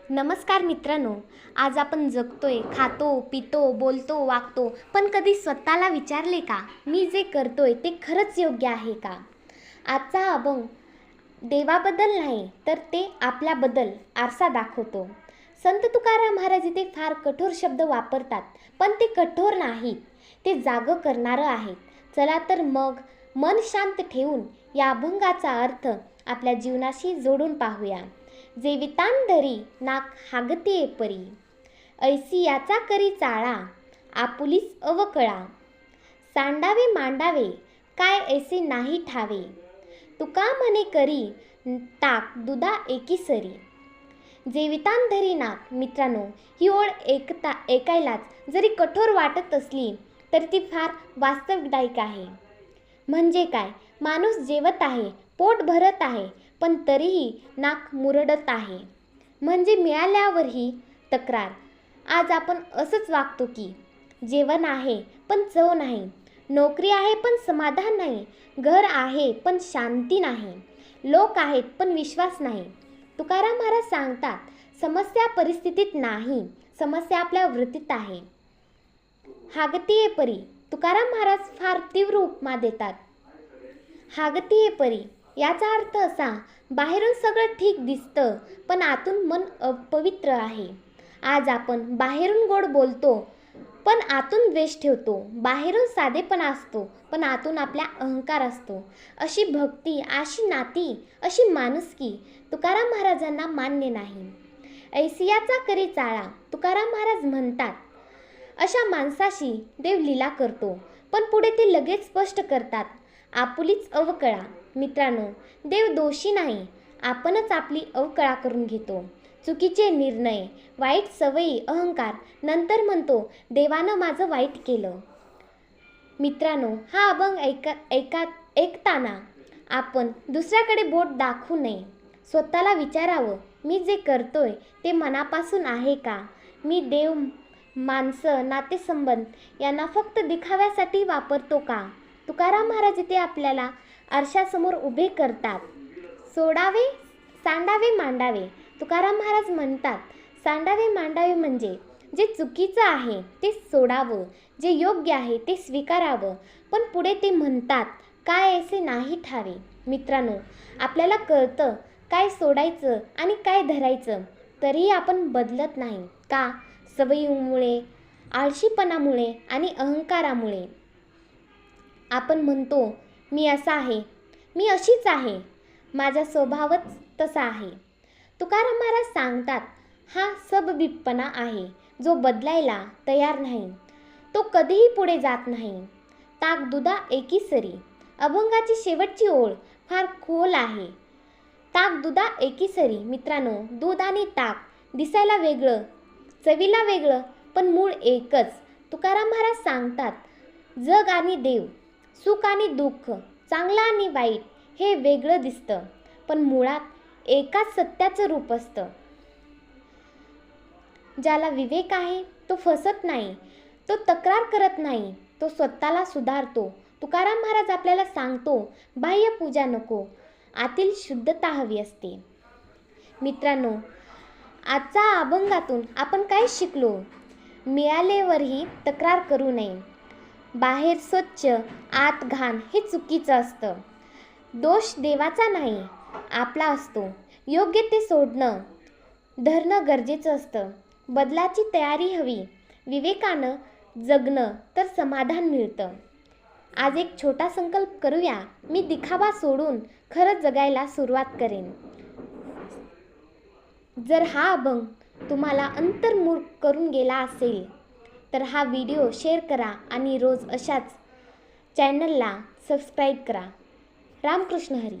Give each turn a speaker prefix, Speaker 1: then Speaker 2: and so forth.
Speaker 1: नमस्कार मित्रांनो, आज आपण जगतोय, खातो, पितो, बोलतो, वागतो, पण कधी स्वतःला विचारले का, मी जे करतोय ते खरंच योग्य आहे का? आजचा अभंग देवाबद्दल नाही, तर ते आपल्याबद्दल आरसा दाखवतो. संत तुकाराम महाराज इथे फार कठोर शब्द वापरतात, पण ते कठोर नाहीत, ते जागं करणारं आहेत. चला तर मग मन शांत ठेवून या अभंगाचा अर्थ आपल्या जीवनाशी जोडून पाहूया. जेवितांधरी नाक हागतिये परी, ऐसी याचा करी चाळा, आपुलीच अवकळा. सांडावे मांडावे काय ऐसे नाही ठावे, तुका म्हणे करी ताक दुधा एकी सरी. जेवितांधरी नाक. मित्रांनो, ही ओळ ऐकायलाच जरी कठोर वाटत असली तरी ती फार वास्तविकदायक आहे. म्हणजे काय? माणूस जेवत आहे, पोट भरत आहे, पण तरीही नाक मुरडत आहे. म्हणजे मिळाल्यावरही तक्रार. आज आपण असंच वागतो की जेवण आहे पण चव नाही, नोकरी आहे पण समाधान नाही, घर आहे पण शांती नाही, लोक आहेत पण विश्वास नाही. तुकाराम महाराज सांगतात, समस्या परिस्थितीत नाही, समस्या आपल्या वृत्तीत आहे. हागतिये परी. तुकाराम महाराज फार तीव्र उपमा देतात. हागतिये परी याचा अर्थ असा, बाहेरून सगळं ठीक दिसतं पण आतून मन अपवित्र आहे. आज आपण बाहेरून गोड बोलतो पण आतून द्वेष ठेवतो, बाहेरून साधेपणा असतो पण आतून आपला अहंकार असतो. अशी भक्ती, अशी नाती, अशी माणुसकी तुकाराम महाराजांना मान्य नाही. ऐसियाचा करी चाळा. तुकाराम महाराज म्हणतात, अशा माणसाशी देव लीला करतो, पण पुढे ते लगेच स्पष्ट करतात, आपुलीच अवकळा. मित्रांनो, देव दोषी नाही, आपणच आपली अवकळा करून घेतो. चुकीचे निर्णय, वाईट सवयी, अहंकार, नंतर म्हणतो देवानं माझं वाईट केलं. मित्रांनो, हा अभंग ऐकताना आपण दुसऱ्याकडे बोट दाखवू नये. स्वतःला विचारावं, मी जे करतोय ते मनापासून आहे का? मी देव, माणसं, नातेसंबंध यांना फक्त दिखाव्यासाठी वापरतो का? तुकाराम महाराज इथे आपल्याला आरशासमोर उभे करतात. सांडावे मांडावे. तुकाराम महाराज म्हणतात, सांडावे मांडावे म्हणजे जे चुकीचं आहे ते सोडावं, जे योग्य आहे ते स्वीकारावं. पण पुढे ते म्हणतात, काय ऐसे नाही ठावे. मित्रांनो, आपल्याला कळतं काय सोडायचं आणि काय धरायचं, तरीही आपण बदलत नाही. का? सवयीमुळे, आळशीपणामुळे आणि अहंकारामुळे. आपण म्हणतो, मी असा आहे, मी अशीच आहे, माझा स्वभावच तसा आहे. तुकाराम महाराज सांगतात, हा सबबीपणा आहे, जो बदलायला तयार नाही, तो कधीही पुढे जात नाही. ताक दुधा एकी सरी. अभंगाची शेवटची ओळ फार खोल आहे. ताक दुधा एकी सरी. मित्रांनो, दूध आणि ताक दिसायला वेगळं, चवीला वेगळं, पण मूळ एकच. तुकाराम महाराज सांगतात, जग आणि देव, सुख आणि दुःख, चांगलं आणि वाईट हे वेगळं दिसतं, पण मुळात एकाच सत्याचं रूप असतं. ज्याला विवेक आहे तो फसत नाही, तो तक्रार करत नाही, तो स्वतःला सुधारतो. तुकाराम महाराज आपल्याला सांगतो, बाह्य पूजा नको, आतील शुद्धता हवी असते. मित्रांनो, आजच्या अभंगातून आपण काय शिकलो? मिळाल्यावरही तक्रार करू नये. बाहेर स्वच्छ, आत घाण हे चुकीचं असतं. दोष देवाचा नाही, आपला असतो. योग्य ते धरणं गरजेचं असतं. बदलाची तयारी हवी. विवेकानं जगणं तर समाधान मिळतं. आज एक छोटा संकल्प करूया, मी दिखावा सोडून खरं जगायला सुरुवात करेन. जर हा अभंग तुम्हाला अंतर्मुख करून गेला असेल तर हा व्हिडिओ शेअर करा आणि रोज अशाच चॅनलला सबस्क्राईब करा. रामकृष्ण हरी.